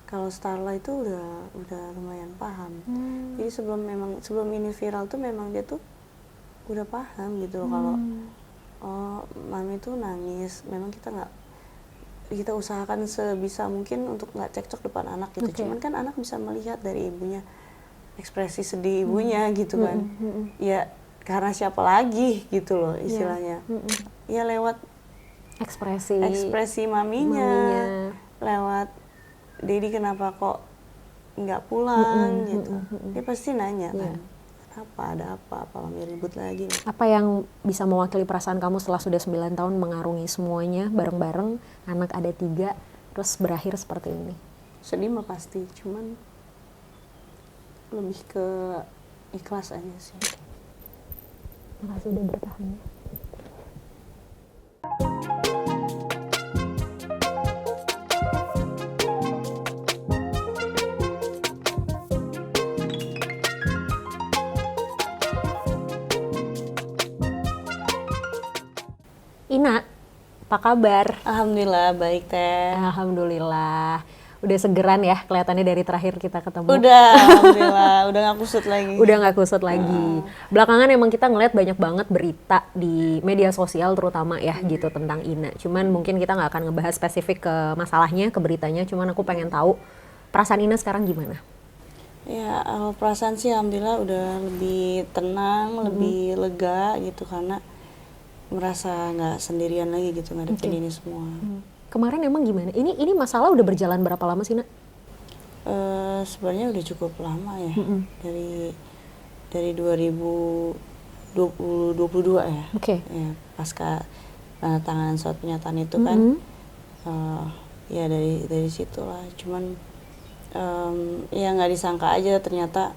Kalau Starla itu udah lumayan paham. Jadi sebelum ini viral tuh memang dia tuh udah paham gitu loh kalau oh mami tuh nangis, memang kita usahakan sebisa mungkin untuk nggak cekcok depan anak gitu. Cuman kan anak bisa melihat dari ibunya ekspresi sedih ibunya gitu kan. Ya karena siapa lagi gitu loh istilahnya. Ya lewat ekspresi maminya. Lewat Dedi kenapa kok nggak pulang gitu. Dia pasti nanya kan. Ada apa mami ribut lagi nih. Apa yang bisa mewakili perasaan kamu setelah sudah 9 tahun mengarungi semuanya bareng-bareng, anak ada 3, terus berakhir seperti ini? Sedih mah pasti, cuman lebih ke ikhlas aja sih. Makasih udah bertahan. Ina, apa kabar? Alhamdulillah baik teh. Alhamdulillah. Udah segeran ya kelihatannya dari terakhir kita ketemu. Udah, alhamdulillah. Udah gak kusut lagi. Udah gak kusut lagi. Belakangan emang kita ngeliat banyak banget berita di media sosial terutama ya gitu tentang Ina. Cuman mungkin kita gak akan ngebahas spesifik ke masalahnya, ke beritanya. Cuman aku pengen tahu perasaan Ina sekarang gimana? Ya, perasaan sih alhamdulillah udah lebih tenang, lebih lega gitu karena merasa nggak sendirian lagi gitu ngadepin ini semua. Kemarin emang gimana? Ini masalah udah berjalan berapa lama sih, Nak? Sebenarnya udah cukup lama ya. Dari 2022 ya. Ya, pasca tantangan surat pernyataan itu kan. Ya dari situlah. Cuman ya nggak disangka aja ternyata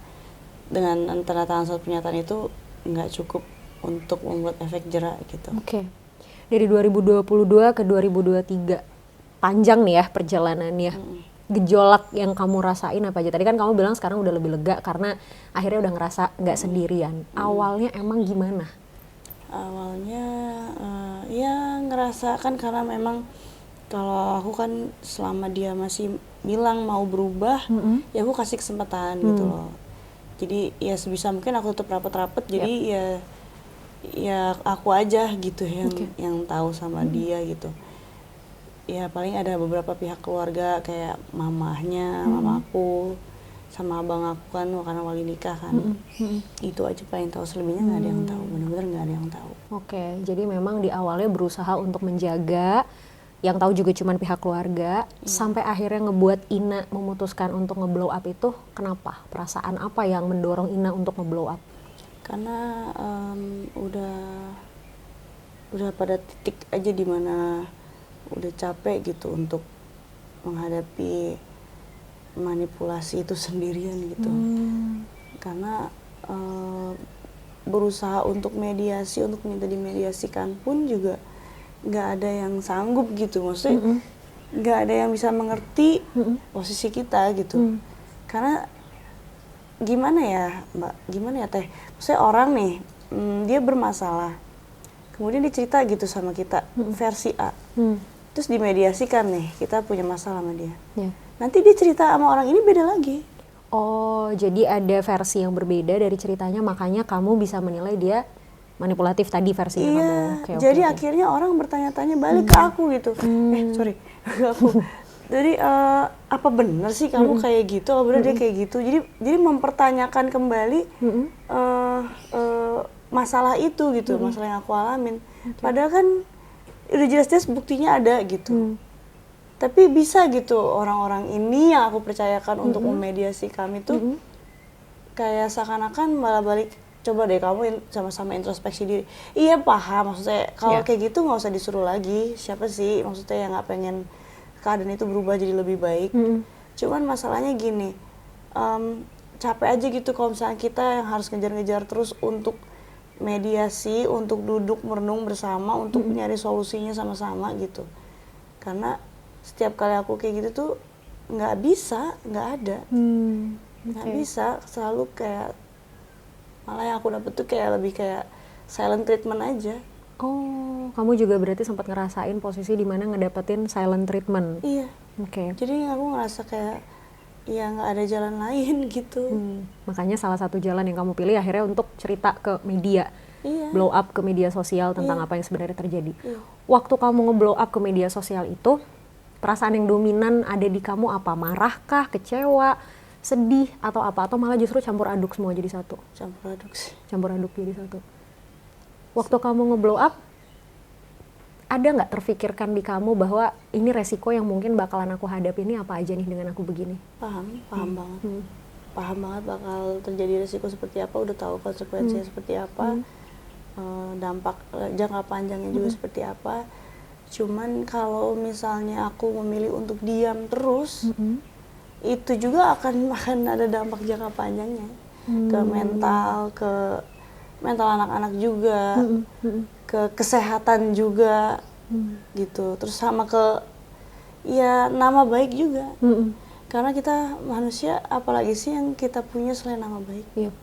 dengan tanda tangan surat pernyataan itu nggak cukup untuk membuat efek jerak gitu. Dari 2022 ke 2023 panjang nih ya perjalanannya. Gejolak yang kamu rasain apa aja? Tadi kan kamu bilang sekarang udah lebih lega karena akhirnya udah ngerasa nggak sendirian. Awalnya emang gimana? Awalnya ya ngerasa kan karena memang kalau aku kan selama dia masih bilang mau berubah, ya aku kasih kesempatan gitu loh. Jadi ya sebisa mungkin aku tetap rapat-rapat. Jadi ya aku aja gitu yang tahu sama dia gitu. Ya paling ada beberapa pihak keluarga kayak mamahnya, mamaku, sama abang aku kan karena wali nikah kan. Itu aja paling tahu, selebihnya nggak ada yang tahu, benar-benar nggak ada yang tahu. Jadi memang di awalnya berusaha untuk menjaga, yang tahu juga cuma pihak keluarga, sampai akhirnya ngebuat Ina memutuskan untuk nge-blow up itu kenapa? Perasaan apa yang mendorong Ina untuk nge-blow up? Karena udah pada titik aja dimana udah capek gitu untuk menghadapi manipulasi itu sendirian gitu. Karena berusaha untuk mediasi, untuk minta dimediasikan pun juga nggak ada yang sanggup gitu, maksudnya nggak ada yang bisa mengerti posisi kita gitu. Karena gimana ya Mbak, gimana ya Teh, maksudnya orang nih dia bermasalah, kemudian dia cerita gitu sama kita versi A, terus dimediasikan nih, kita punya masalah sama dia, nanti dia cerita sama orang ini beda lagi. Oh, jadi ada versi yang berbeda dari ceritanya, makanya kamu bisa menilai dia manipulatif tadi versinya kamu. Jadi akhirnya orang bertanya-tanya balik ke aku gitu. Ke aku. Jadi apa benar sih kamu kayak gitu? Apa benar dia kayak gitu? Jadi mempertanyakan kembali masalah itu gitu, masalah yang aku alamin. Padahal kan udah jelas-jelas buktinya ada gitu. Tapi bisa gitu orang-orang ini yang aku percayakan untuk memediasi kami tuh kayak seakan-akan malah balik, coba deh kamu sama-sama introspeksi diri. Iya paham, maksudnya kalau kayak gitu nggak usah disuruh lagi. Siapa sih maksudnya yang nggak pengen keadaan itu berubah jadi lebih baik. Cuman masalahnya gini, capek aja gitu kalau misalnya kita yang harus ngejar-ngejar terus untuk mediasi, untuk duduk merenung bersama, untuk nyari solusinya sama-sama gitu. Karena setiap kali aku kayak gitu tuh nggak bisa, nggak ada, nggak bisa, selalu kayak malah yang aku dapet tuh kayak lebih kayak silent treatment aja. Oh, kamu juga berarti sempat ngerasain posisi di mana ngedapetin silent treatment? Iya. Jadi aku ngerasa kayak ya nggak ada jalan lain gitu. Makanya salah satu jalan yang kamu pilih akhirnya untuk cerita ke media, Iya. blow up ke media sosial tentang Iya. apa yang sebenarnya terjadi. Iya. Waktu kamu nge-blow up ke media sosial itu, perasaan yang dominan ada di kamu apa? Marahkah, kecewa, sedih, atau apa? Atau malah justru campur aduk semua jadi satu? Campur aduk sih. Campur aduk jadi satu. Waktu kamu nge-blow up, ada nggak terfikirkan di kamu bahwa ini resiko yang mungkin bakalan aku hadapi ini apa aja nih dengan aku begini? Paham banget. Paham banget bakal terjadi resiko seperti apa, udah tahu konsekuensinya seperti apa, dampak jangka panjangnya juga seperti apa. Cuman kalau misalnya aku memilih untuk diam terus, itu juga akan ada dampak jangka panjangnya ke mental anak-anak juga, ke kesehatan juga, gitu. Terus sama ke ya nama baik juga. Karena kita manusia, apalagi sih yang kita punya selain nama baik? Yep.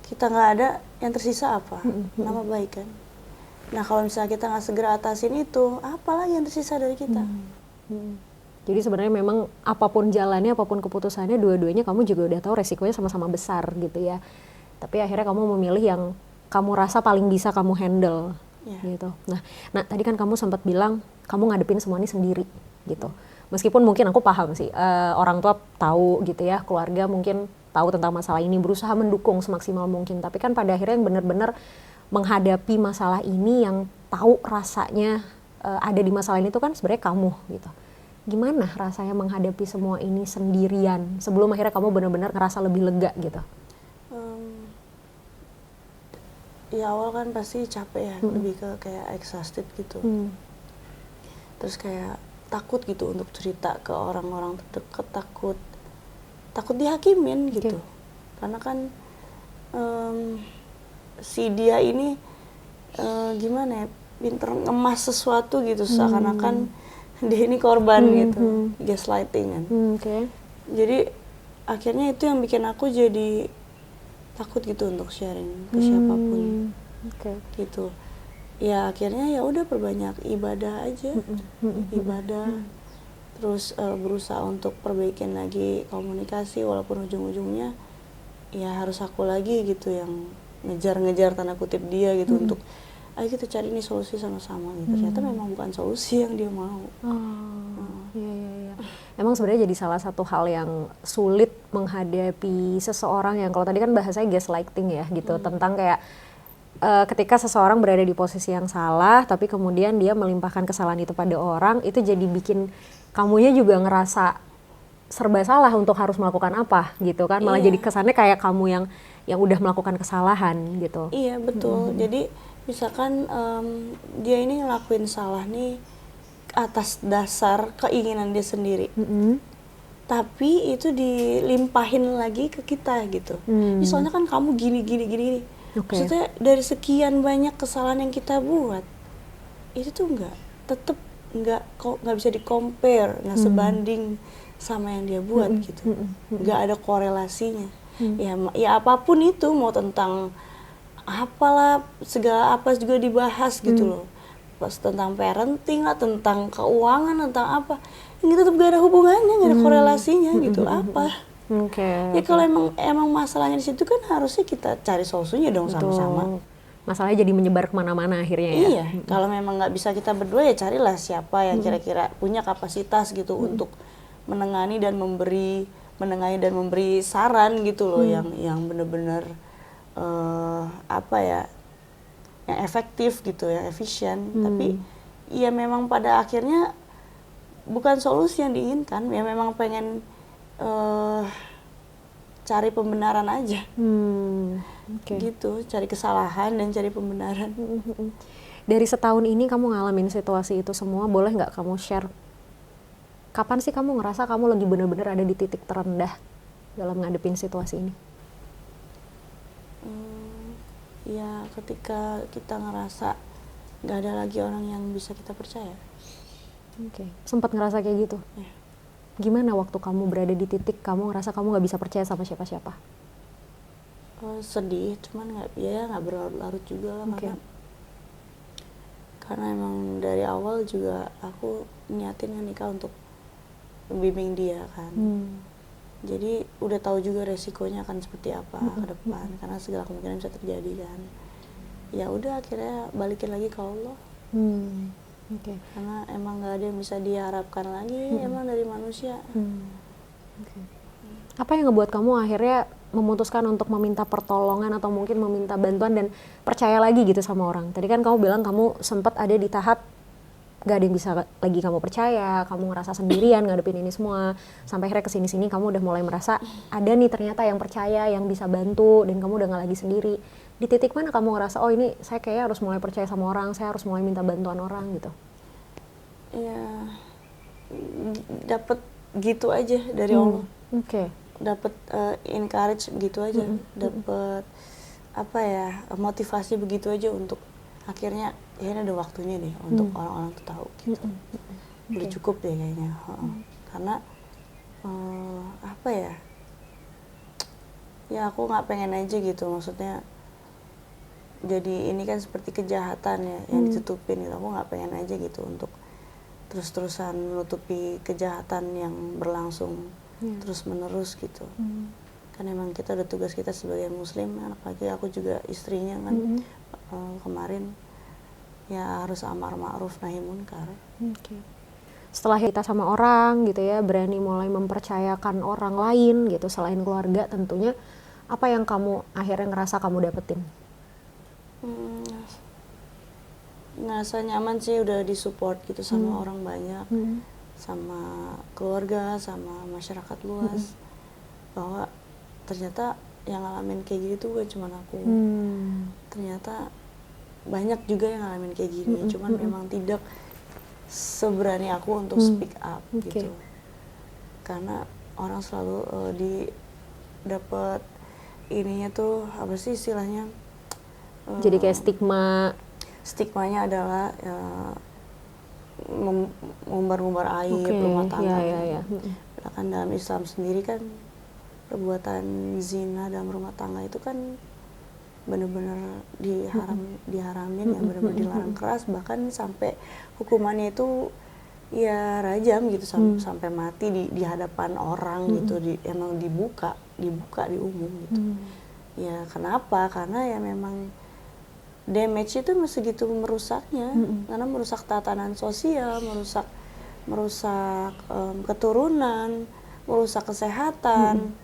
Kita nggak ada, yang tersisa apa? Nama baik kan. Nah kalau misalnya kita nggak segera atasin itu, apalagi yang tersisa dari kita? Jadi sebenarnya memang apapun jalannya, apapun keputusannya, dua-duanya kamu juga udah tahu resikonya sama-sama besar gitu ya. Tapi akhirnya kamu memilih yang kamu rasa paling bisa kamu handle, gitu. Nah tadi kan kamu sempat bilang kamu ngadepin semua ini sendiri, gitu. Meskipun mungkin aku paham sih, orang tua tahu gitu ya, keluarga mungkin tahu tentang masalah ini, berusaha mendukung semaksimal mungkin. Tapi kan pada akhirnya yang benar-benar menghadapi masalah ini, yang tahu rasanya ada di masalah ini itu kan sebenarnya kamu, gitu. Gimana rasanya menghadapi semua ini sendirian sebelum akhirnya kamu benar-benar ngerasa lebih lega gitu? Ya awal kan pasti capek ya, lebih ke kayak exhausted gitu. Terus kayak takut gitu untuk cerita ke orang-orang terdekat, takut dihakimin gitu. Karena kan si dia ini gimana ya, pinter ngemas sesuatu gitu, seakan-akan dia ini korban gitu, gaslighting kan. Jadi akhirnya itu yang bikin aku jadi takut gitu untuk sharing ke siapapun, gitu. Ya akhirnya ya udah perbanyak ibadah aja, ibadah, terus berusaha untuk perbaikin lagi komunikasi, walaupun ujung-ujungnya ya harus aku lagi gitu yang ngejar-ngejar tanda kutip dia gitu, untuk ayo kita cari nih solusi sama-sama gitu. Ternyata memang bukan solusi yang dia mau. Iya. Emang sebenarnya jadi salah satu hal yang sulit menghadapi seseorang yang, kalau tadi kan bahasanya gaslighting ya gitu, tentang kayak ketika seseorang berada di posisi yang salah tapi kemudian dia melimpahkan kesalahan itu pada orang, itu jadi bikin kamunya juga ngerasa serba salah untuk harus melakukan apa gitu kan, malah jadi kesannya kayak kamu yang udah melakukan kesalahan gitu. Iya betul. Jadi misalkan dia ini ngelakuin salah nih atas dasar keinginan dia sendiri, tapi itu dilimpahin lagi ke kita gitu. Soalnya kan kamu gini. Maksudnya dari sekian banyak kesalahan yang kita buat, itu tuh tetep nggak bisa di-compare, nggak sebanding sama yang dia buat gitu. Nggak ada korelasinya. Ya apapun itu, mau tentang apalah, segala apa juga dibahas gitu loh. Pas tentang parenting lah, tentang keuangan, tentang apa, ini tetap gak ada hubungannya, gak ada korelasinya gitu. Apa? Ya kalau emang masalahnya di situ kan harusnya kita cari solusinya dong sama-sama. Masalahnya jadi menyebar kemana-mana akhirnya ya. Iya, kalau memang nggak bisa kita berdua ya carilah siapa yang kira-kira punya kapasitas gitu untuk menengani dan memberi saran gitu loh, yang benar-benar yang efektif gitu, yang efisien. Tapi ya memang pada akhirnya bukan solusi yang diinginkan, ya memang pengen cari pembenaran aja. Gitu, cari kesalahan dan cari pembenaran. Dari setahun ini kamu ngalamin situasi itu semua, boleh nggak kamu share kapan sih kamu ngerasa kamu lagi benar-benar ada di titik terendah dalam ngadepin situasi ini? Ya ketika kita ngerasa nggak ada lagi orang yang bisa kita percaya. Sempat ngerasa kayak gitu? Ya. Gimana waktu kamu berada di titik kamu ngerasa kamu nggak bisa percaya sama siapa-siapa? Sedih, cuman nggak berlarut-larut juga lah, karena emang dari awal juga aku niatin nikah untuk membimbing dia kan. Jadi udah tahu juga resikonya akan seperti apa ke depan, karena segala kemungkinan bisa terjadi kan. Ya udah akhirnya balikin lagi ke Allah. Oke. Karena emang nggak ada yang bisa diharapkan lagi emang dari manusia. Oke. Apa yang ngebuat kamu akhirnya memutuskan untuk meminta pertolongan atau mungkin meminta bantuan dan percaya lagi gitu sama orang? Tadi kan kamu bilang kamu sempat ada di tahap gak ada yang bisa lagi kamu percaya, kamu ngerasa sendirian ngadepin ini semua, sampai akhirnya kesini-sini kamu udah mulai merasa ada nih ternyata yang percaya, yang bisa bantu, dan kamu udah gak lagi sendiri. Di titik mana kamu ngerasa, oh ini saya kayaknya harus mulai percaya sama orang, saya harus mulai minta bantuan orang gitu? Ya dapet gitu aja dari Allah. Oke. Dapat encourage gitu aja, dapat apa ya, motivasi begitu aja untuk akhirnya ya ini ada waktunya deh untuk orang-orang tuh tahu gitu. Udah cukup deh kayaknya. Karena apa ya, ya aku nggak pengen aja gitu, maksudnya jadi ini kan seperti kejahatan ya yang ditutupin gitu. Aku nggak pengen aja gitu untuk terus-terusan menutupi kejahatan yang berlangsung terus menerus gitu. Kan emang kita udah tugas kita sebagai muslim, apalagi aku juga istrinya kan. Kemarin ya harus amar ma'ruf nahi munkar. Setelah kita sama orang gitu ya, berani mulai mempercayakan orang lain gitu selain keluarga tentunya, apa yang kamu akhirnya ngerasa kamu dapetin? Ngerasa nyaman sih, udah disupport gitu sama orang banyak, sama keluarga, sama masyarakat luas, bahwa ternyata yang ngalamin kayak gini tuh bukan cuma aku, ternyata banyak juga yang ngalamin kayak gini, cuman memang tidak seberani aku untuk speak up gitu, karena orang selalu dapat ininya tuh apa sih istilahnya? Jadi kayak Stigmanya adalah ngumbar-ngumbar aib rumah tangga. Bahkan dalam Islam sendiri kan perbuatan zina dalam rumah tangga itu kan benar-benar diharamin, yang benar-benar dilarang keras, bahkan sampai hukumannya itu ya rajam gitu, sampai mati di hadapan orang gitu, emang dibuka di umum gitu. Ya kenapa? Karena ya memang damage itu segitu merusaknya, karena merusak tatanan sosial, merusak keturunan, merusak kesehatan,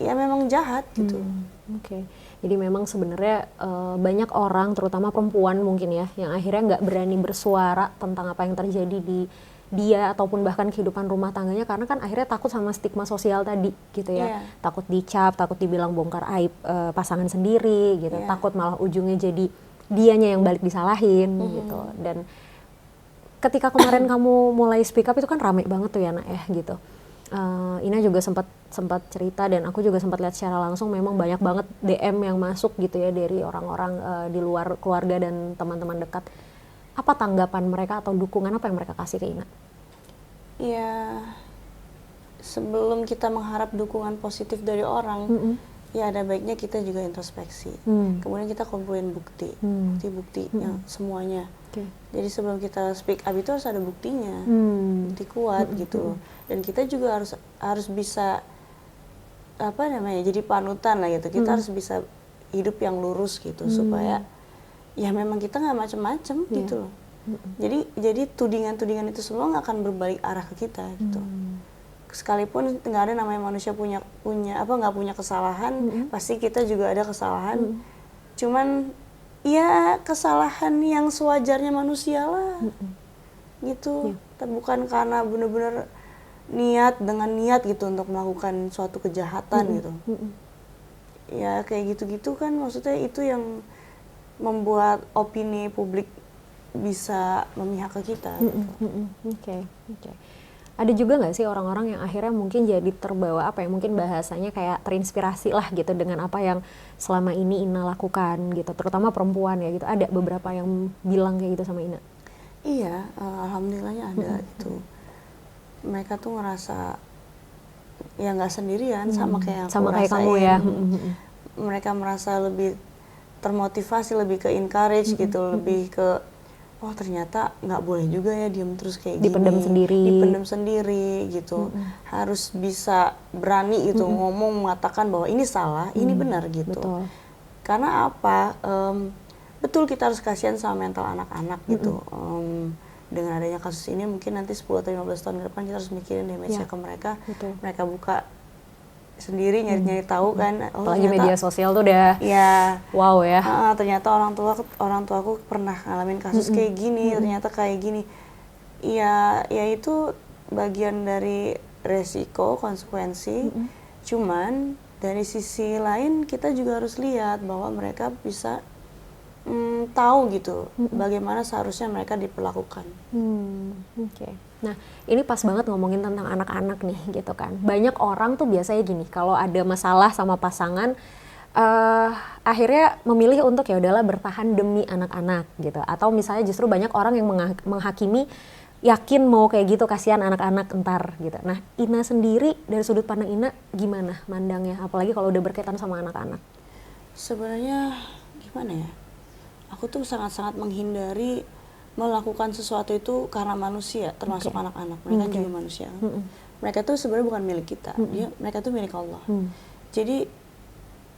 ya memang jahat gitu. Jadi memang sebenarnya banyak orang, terutama perempuan mungkin ya, yang akhirnya nggak berani bersuara tentang apa yang terjadi di dia ataupun bahkan kehidupan rumah tangganya, karena kan akhirnya takut sama stigma sosial tadi gitu ya. Takut dicap, takut dibilang bongkar aib pasangan sendiri gitu, takut malah ujungnya jadi dianya yang balik disalahin gitu. Dan ketika kemarin kamu mulai speak up itu kan rame banget tuh ya Nak ya gitu. Ina juga sempat cerita, dan aku juga sempat lihat secara langsung, memang banyak banget DM yang masuk gitu ya dari orang-orang di luar keluarga dan teman-teman dekat. Apa tanggapan mereka atau dukungan apa yang mereka kasih ke Ina? Ya, sebelum kita mengharap dukungan positif dari orang, ya ada baiknya kita juga introspeksi. Kemudian kita kumpulin bukti yang semuanya. Jadi sebelum kita speak up itu harus ada buktinya, bukti kuat gitu. Dan kita juga harus bisa apa namanya, jadi panutan lah gitu. Kita harus bisa hidup yang lurus gitu, supaya ya memang kita nggak macem-macem gitu loh. Jadi tudingan-tudingan itu semua nggak akan berbalik arah ke kita gitu. Sekalipun nggak ada namanya manusia nggak punya kesalahan, pasti kita juga ada kesalahan. Cuman ya kesalahan yang sewajarnya manusia lah, gitu. Bukan karena benar-benar dengan niat gitu untuk melakukan suatu kejahatan gitu. Ya kayak gitu-gitu kan, maksudnya itu yang membuat opini publik bisa memihak ke kita. Oke. Ada juga nggak sih orang-orang yang akhirnya mungkin jadi terbawa apa ya, mungkin bahasanya kayak terinspirasi lah gitu dengan apa yang selama ini Ina lakukan gitu, terutama perempuan ya gitu. Ada beberapa yang bilang kayak gitu sama Ina? Iya, alhamdulillahnya ada itu. Mereka tuh ngerasa ya nggak sendirian, sama kayak kamu ya. Mereka merasa lebih termotivasi, lebih ke encourage gitu, lebih ke oh ternyata nggak boleh juga ya diem terus kayak Dipendam gini, sendiri. dipendam sendiri gitu, harus bisa berani gitu ngomong, mengatakan bahwa ini salah, ini benar gitu. Betul. Karena apa? Betul kita harus kasihan sama mental anak-anak gitu. Dengan adanya kasus ini mungkin nanti 10 atau 15 tahun ke depan kita harus mikirin damage-nya ke mereka. Betul. Mereka buka sendiri nyari-nyari tahu kan. Oh, Apalagi ternyata, media sosial tuh udah ya, wow ya. ternyata orang tuaku pernah ngalamin kasus kayak gini, ternyata kayak gini. Ya itu bagian dari resiko, konsekuensi. Cuman dari sisi lain kita juga harus lihat bahwa mereka bisa tahu gitu bagaimana seharusnya mereka diperlakukan. Oke. Nah, ini pas banget ngomongin tentang anak-anak nih gitu kan. Banyak orang tuh biasanya gini, kalau ada masalah sama pasangan, akhirnya memilih untuk ya udahlah bertahan demi anak-anak gitu. Atau misalnya justru banyak orang yang menghakimi, yakin mau kayak gitu, kasihan anak-anak entar gitu. Nah, Ina sendiri dari sudut pandang Ina gimana mandangnya? Apalagi kalau udah berkaitan sama anak-anak. Sebenarnya gimana ya? Aku tuh sangat-sangat menghindari melakukan sesuatu itu karena manusia, termasuk anak-anak. Mereka juga manusia. Mereka tuh sebenarnya bukan milik kita. Mereka tuh milik Allah. Jadi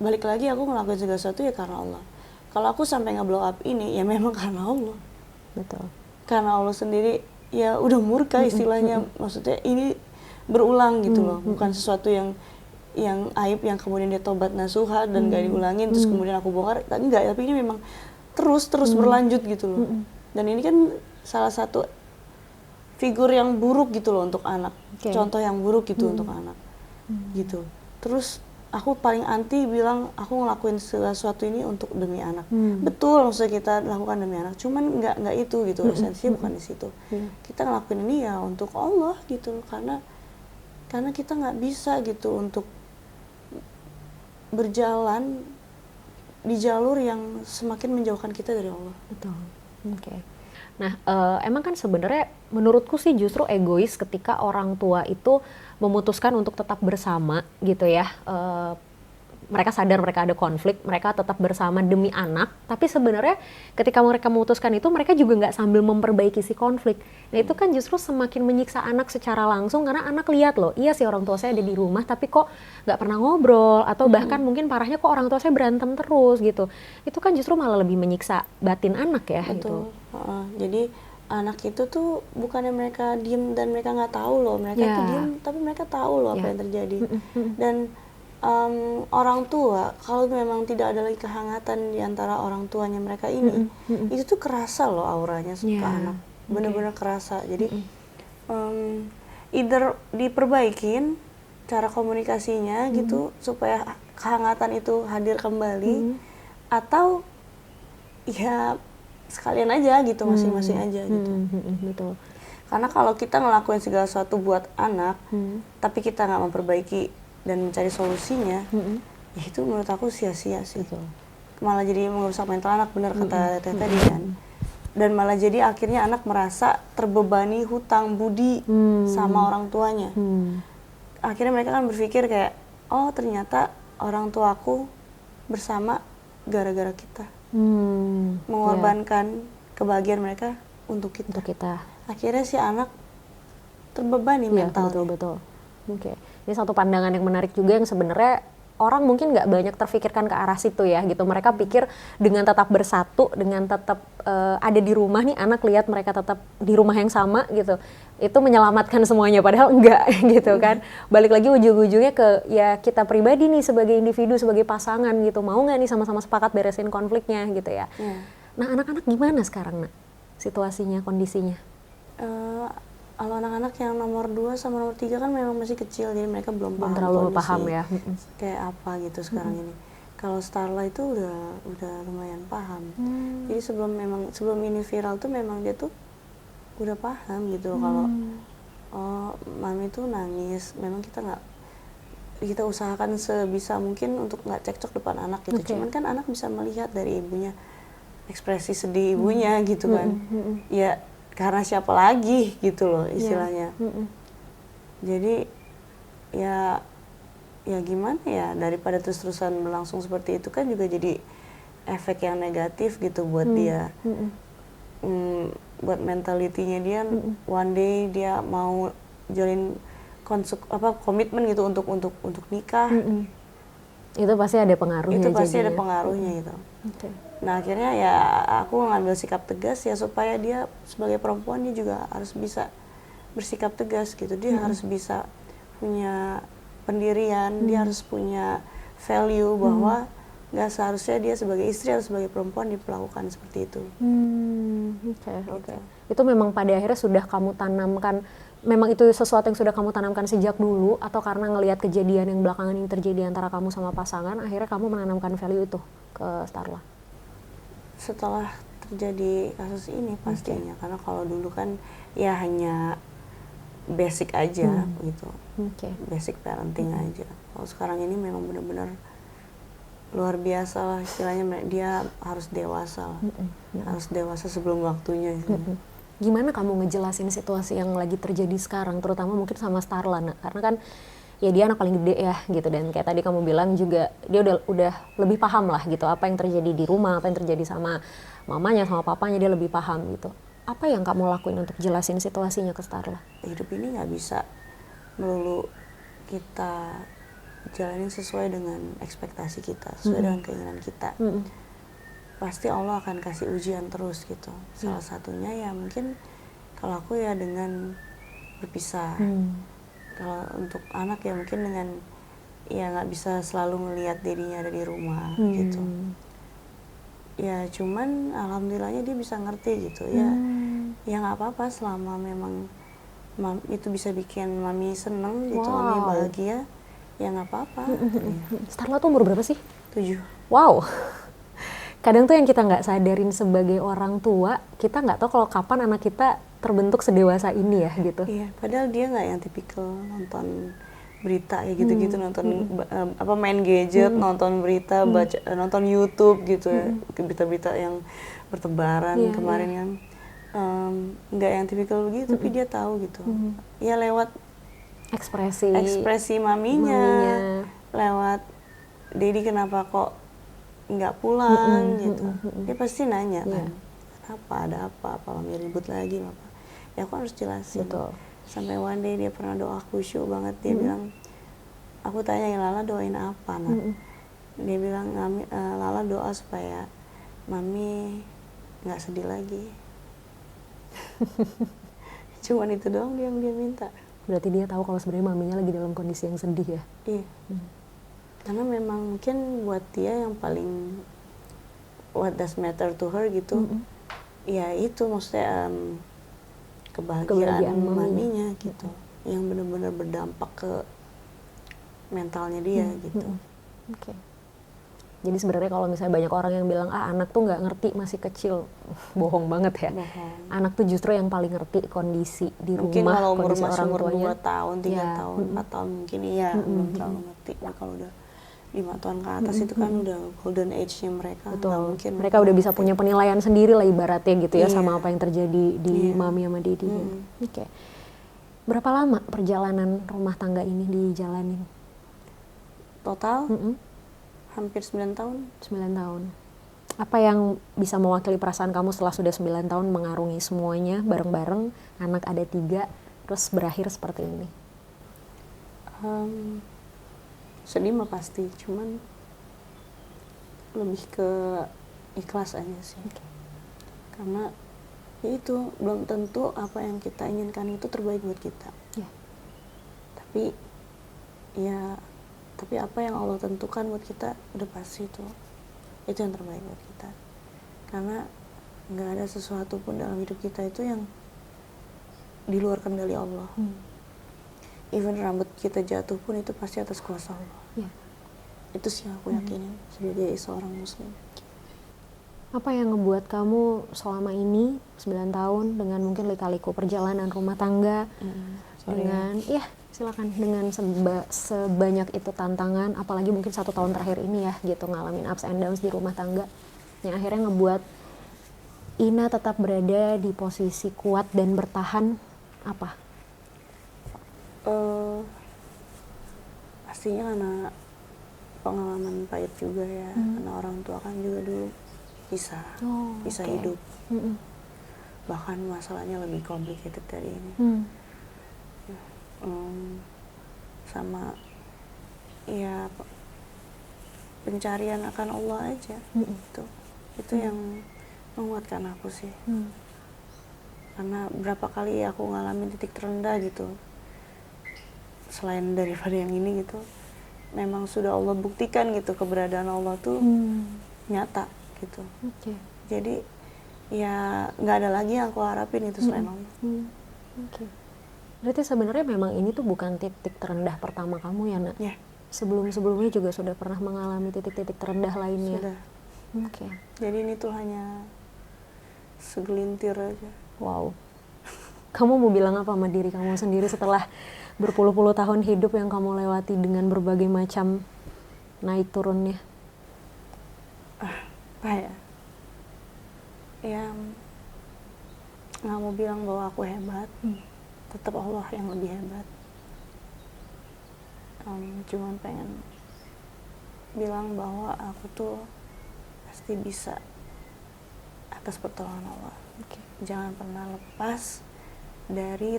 balik lagi aku ngelakuin segala sesuatu ya karena Allah. Kalau aku sampai nge-blow up ini ya memang karena Allah. Betul. Karena Allah sendiri ya udah murka istilahnya. Maksudnya ini berulang gitu loh. Bukan sesuatu yang aib yang kemudian dia tobat nasuha dan gak diulangin terus kemudian aku bongkar. Enggak, tapi ini memang terus berlanjut gitu loh. Dan ini kan salah satu figur yang buruk gitu loh untuk anak. Contoh yang buruk gitu untuk anak. Gitu. Terus aku paling anti bilang aku ngelakuin sesuatu ini untuk demi anak. Betul maksudnya kita lakukan demi anak, cuman nggak itu gitu. Esensinya bukan di situ. Kita ngelakuin ini ya untuk Allah gitu loh. Karena kita nggak bisa gitu untuk berjalan di jalur yang semakin menjauhkan kita dari Allah. Betul. Oke. Nah, emang kan sebenarnya menurutku sih justru egois ketika orang tua itu memutuskan untuk tetap bersama gitu ya. Mereka sadar mereka ada konflik, mereka tetap bersama demi anak, tapi sebenarnya ketika mereka memutuskan itu, mereka juga nggak sambil memperbaiki si konflik. Nah itu kan justru semakin menyiksa anak secara langsung, karena anak lihat loh, iya sih orang tua saya ada di rumah, tapi kok nggak pernah ngobrol, atau bahkan mungkin parahnya kok orang tua saya berantem terus gitu. Itu kan justru malah lebih menyiksa batin anak ya. Betul. Gitu. Jadi anak itu tuh bukannya mereka diem dan mereka nggak tahu loh, mereka tuh diem, tapi mereka tahu loh apa yang terjadi. Dan orang tua kalau memang tidak ada lagi kehangatan di antara orang tuanya mereka ini, itu tuh kerasa loh auranya ke anak, bener-bener kerasa. Jadi either diperbaikin cara komunikasinya gitu supaya kehangatan itu hadir kembali, atau ya sekalian aja gitu, masing-masing aja gitu. Betul. Karena kalau kita ngelakuin segala sesuatu buat anak, tapi kita nggak memperbaiki dan mencari solusinya, ya itu menurut aku sia-sia sih. Betul. Malah jadi merusak mental anak, benar kata Teteh tadi kan. Dan malah jadi akhirnya anak merasa terbebani hutang budi sama orang tuanya. Akhirnya mereka kan berpikir kayak, oh ternyata orang tuaku bersama gara-gara kita. Mengorbankan kebahagiaan mereka untuk kita. Akhirnya si anak terbebani mentalnya. Betul. Oke. Ini satu pandangan yang menarik juga yang sebenarnya orang mungkin nggak banyak terfikirkan ke arah situ ya gitu. Mereka pikir dengan tetap bersatu, dengan tetap ada di rumah nih, anak lihat mereka tetap di rumah yang sama gitu, itu menyelamatkan semuanya, padahal enggak gitu kan. Balik lagi ujung-ujungnya ke ya kita pribadi nih sebagai individu, sebagai pasangan gitu, mau nggak nih sama-sama sepakat beresin konfliknya gitu ya. Nah anak-anak gimana sekarang nak situasinya, kondisinya? Kalau anak-anak yang nomor 2 sama nomor 3 kan memang masih kecil, jadi mereka belum paham terlalu kondisi paham ya. Kayak apa gitu sekarang ini. Kalau Starla itu udah lumayan paham. Jadi sebelum ini viral tuh memang dia tuh udah paham gitu kalau mami tuh nangis, memang kita usahakan sebisa mungkin untuk nggak cekcok depan anak gitu. Cuman kan anak bisa melihat dari ibunya ekspresi sedih ibunya gitu kan. Ya karena siapa lagi gitu loh istilahnya. Jadi ya gimana ya, daripada terus-terusan berlangsung seperti itu kan juga jadi efek yang negatif gitu buat dia. buat mentalitinya dia one day dia mau jalin komitmen gitu untuk nikah. Itu pasti ada pengaruhnya. Itu pasti jadinya. ada pengaruhnya gitu. Okay. Nah akhirnya ya aku ngambil sikap tegas ya supaya dia sebagai perempuan dia juga harus bisa bersikap tegas gitu. Dia harus bisa punya pendirian, dia harus punya value bahwa nggak seharusnya dia sebagai istri atau sebagai perempuan diperlakukan seperti itu. Oke. Itu memang pada akhirnya sudah kamu tanamkan, memang itu sesuatu yang sudah kamu tanamkan sejak dulu, atau karena ngelihat kejadian yang belakangan ini terjadi antara kamu sama pasangan, akhirnya kamu menanamkan value itu ke Starla? Setelah terjadi kasus ini pastinya, karena kalau dulu kan ya hanya basic aja gitu, basic parenting aja. Kalau sekarang ini memang benar-benar luar biasa lah istilahnya, dia harus dewasa lah, harus dewasa sebelum waktunya. Gimana kamu ngejelasin situasi yang lagi terjadi sekarang, terutama mungkin sama Starla, Nak? Karena kan ya dia anak paling gede ya gitu, dan kayak tadi kamu bilang juga dia udah lebih paham lah gitu apa yang terjadi di rumah, apa yang terjadi sama mamanya sama papanya, dia lebih paham gitu. Apa yang kamu lakuin untuk jelasin situasinya ke Starla? Hidup ini nggak bisa melulu kita jalanin sesuai dengan ekspektasi kita, sesuai dengan keinginan kita. Pasti Allah akan kasih ujian terus gitu. Salah satunya ya mungkin kalau aku ya dengan berpisah. Kalau untuk anak ya mungkin dengan ya nggak bisa selalu melihat dirinya ada di rumah gitu. Ya cuman alhamdulillahnya dia bisa ngerti gitu ya. Ya nggak apa-apa selama memang itu bisa bikin mami seneng gitu, mami bahagia, ya nggak apa-apa. Starla tuh umur berapa sih? 7. Wow. Kadang tuh yang kita nggak sadarin sebagai orang tua, kita nggak tahu kalau kapan anak kita terbentuk sedewasa ini ya gitu. Iya, padahal dia nggak yang tipikal nonton berita ya gitu-gitu, nonton main gadget, nonton berita, baca, nonton YouTube gitu, berita-berita yang bertebaran kemarin kan. Nggak yang tipikal begitu, tapi dia tahu gitu. Ya lewat ekspresi maminya, lewat Dedi kenapa kok nggak pulang gitu. Dia pasti nanya kan, kenapa, ada apa mami ribut lagi apa. Ya aku harus jelasin. Betul. Sampai one day dia pernah doa khusyuk banget, dia bilang, aku tanya Lala doain apa nak? Dia bilang Lala doa supaya mami nggak sedih lagi. Cuman itu doang dia yang dia minta. Berarti dia tahu kalau sebenarnya maminya lagi dalam kondisi yang sedih ya? Iya. Karena memang mungkin buat dia yang paling what does matter to her gitu, ya itu maksudnya kebahagiaan maminya gitu, yang benar-benar berdampak ke mentalnya dia gitu. Oke. Jadi sebenarnya kalau misalnya banyak orang yang bilang anak tuh nggak ngerti masih kecil, bohong banget ya. Bohong. Anak tuh justru yang paling ngerti kondisi di mungkin rumah, kalau umur kondisi masih orang umur tuanya. 2 tahun, 3 tahun, 4 tahun mungkin iya belum terlalu ngerti. Nah, kalau udah 5 tahun ke atas itu kan udah golden age-nya mereka. Betul. Mungkin mereka udah bisa punya penilaian sendiri lah ibaratnya gitu ya, sama apa yang terjadi di mami sama dedi. Oke. Berapa lama perjalanan rumah tangga ini dijalanin? Total hampir 9 tahun. 9 tahun. Apa yang bisa mewakili perasaan kamu setelah sudah 9 tahun mengarungi semuanya bareng-bareng, anak ada 3, terus berakhir seperti ini? Sedih mah pasti, cuman lebih ke ikhlas aja sih. Karena ya itu belum tentu apa yang kita inginkan itu terbaik buat kita. Tapi apa yang Allah tentukan buat kita udah pasti itu yang terbaik buat kita. Karena nggak ada sesuatu pun dalam hidup kita itu yang di luar kendali Allah. Even rambut kita jatuh pun itu pasti atas kuasa Allah. Itu sih yang aku yakinin sebagai seorang muslim. Apa yang ngebuat kamu selama ini 9 tahun dengan mungkin lika-liku perjalanan rumah tangga, dengan silakan, dengan sebanyak itu tantangan, apalagi mungkin 1 tahun terakhir ini ya gitu, ngalamin ups and downs di rumah tangga, yang akhirnya ngebuat Ina tetap berada di posisi kuat dan bertahan, apa? Pastinya karena pengalaman pahit juga ya, karena orang tua kan juga dulu bisa hidup. bahkan masalahnya lebih complicated dari ini. Sama ya pencarian akan Allah aja. Itu yang menguatkan aku sih. Karena berapa kali aku ngalamin titik terendah gitu, selain daripada yang ini gitu, memang sudah Allah buktikan gitu keberadaan Allah tuh nyata gitu. Jadi ya nggak ada lagi yang aku harapin itu selain Allah. Berarti sebenarnya memang ini tuh bukan titik terendah pertama kamu ya, Nak? Ya. Sebelum-sebelumnya juga sudah pernah mengalami titik-titik terendah lainnya? Sudah. Oke. Jadi ini tuh hanya segelintir aja. Wow. Kamu mau bilang apa sama diri kamu sendiri setelah berpuluh-puluh tahun hidup yang kamu lewati dengan berbagai macam naik turunnya? Apa ya? Ya, nggak mau bilang bahwa aku hebat. Tetap Allah yang lebih hebat. Cuman pengen bilang bahwa aku tuh pasti bisa atas pertolongan Allah. Jangan pernah lepas dari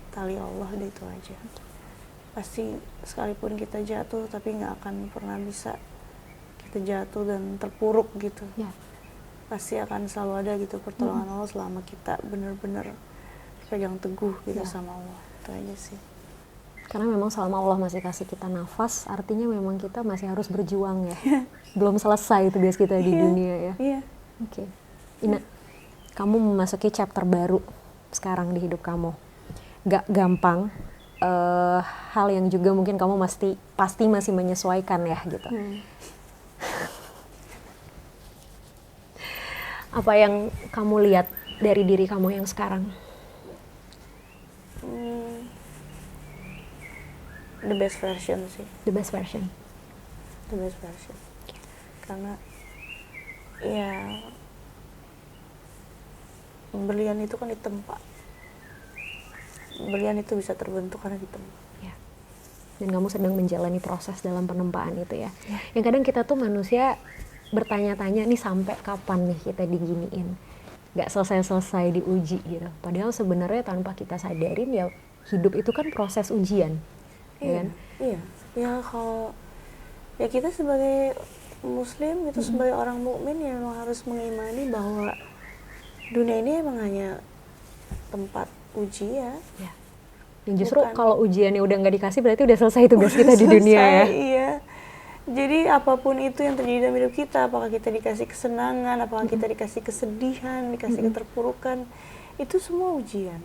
tali Allah, itu aja. Pasti sekalipun kita jatuh, tapi nggak akan pernah bisa kita jatuh dan terpuruk gitu. Pasti akan selalu ada gitu pertolongan Allah selama kita benar-benar pegang teguh gitu sama Allah. Itu aja sih. Karena memang selama Allah masih kasih kita nafas, artinya memang kita masih harus berjuang ya. Belum selesai tugas kita di dunia ya. Oke. Ina, kamu memasuki chapter baru sekarang di hidup kamu. Gak gampang. Hal yang juga mungkin kamu pasti masih menyesuaikan ya gitu. Apa yang kamu lihat dari diri kamu yang sekarang? The best version sih. The best version. The best version. Karena ya berlian itu kan ditempa. Berlian itu bisa terbentuk karena ditempa. Dan kamu sedang menjalani proses dalam penempaan itu ya. Yang kadang kita tuh manusia bertanya-tanya nih sampai kapan nih kita diginiin, nggak selesai-selesai diuji gitu. Padahal sebenarnya tanpa kita sadarin ya hidup itu kan proses ujian, ya kan? Iya. Ya kalau ya kita sebagai Muslim itu sebagai orang mukmin ya memang harus mengimani bahwa dunia ini emang hanya tempat ujian. Dan justru kalau ujiannya udah nggak dikasih berarti udah selesai tugas kita di dunia ya. Iya. Jadi apapun itu yang terjadi dalam hidup kita, apakah kita dikasih kesenangan, apakah kita dikasih kesedihan, dikasih keterpurukan, itu semua ujian.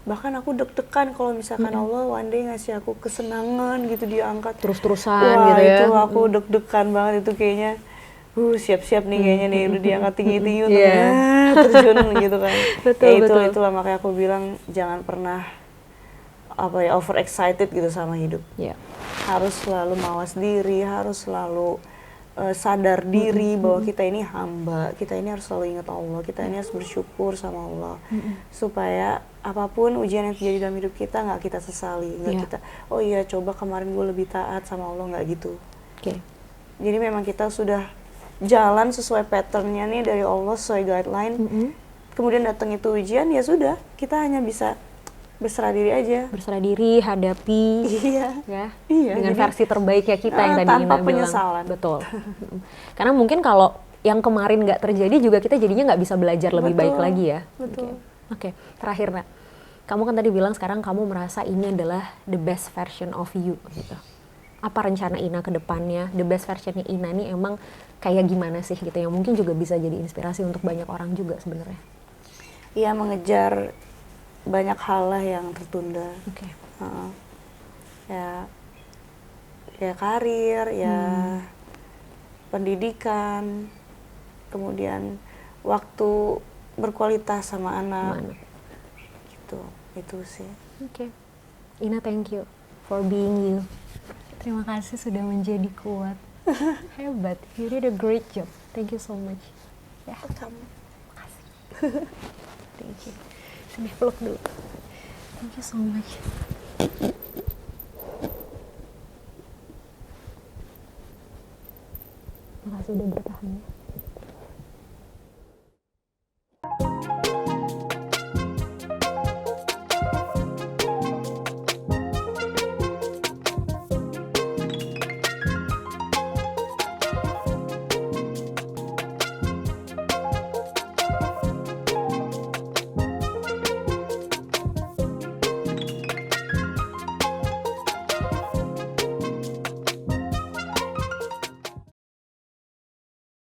Bahkan aku deg-degan kalau misalkan Allah one day ngasih aku kesenangan gitu, dia angkat terus-terusan wah, gitu ya. Itu aku deg-degan banget itu kayaknya. Siap-siap nih kayaknya nih udah diangkat tinggi-tinggi terjun gitu kan. Betul. Itulah makanya aku bilang jangan pernah over excited gitu sama hidup. Harus selalu mawas diri, harus selalu sadar diri bahwa kita ini hamba, kita ini harus selalu ingat Allah, kita ini harus bersyukur sama Allah, supaya apapun ujian yang terjadi dalam hidup kita nggak kita sesali, nggak kita oh iya coba kemarin gue lebih taat sama Allah, nggak gitu. Jadi memang kita sudah jalan sesuai patternnya nih dari Allah, sesuai guideline. Kemudian datang itu ujian, ya sudah kita hanya bisa berserah diri aja. Berserah diri, hadapi. Dengan versi terbaik ya kita yang tadi Ina bilang. Tanpa penyesalan. Betul. Karena mungkin kalau yang kemarin nggak terjadi juga kita jadinya nggak bisa belajar lebih baik lagi ya. Betul. Oke. Terakhir Nak, kamu kan tadi bilang sekarang kamu merasa ini adalah the best version of you gitu. Apa rencana Ina ke depannya? The best versionnya Ina nih emang kayak gimana sih gitu, yang mungkin juga bisa jadi inspirasi untuk banyak orang juga sebenarnya. Iya, mengejar banyak hal lah yang tertunda. Ya karir, ya pendidikan, kemudian waktu berkualitas sama anak. Gitu, itu sih. Ina, thank you for being you. Terima kasih sudah menjadi kuat. Hebat, you did a great job. Thank you so much. Kamu. Makasih. Thank you. Sini peluk dulu. Thank you so much. Makasih udah bertahan ya.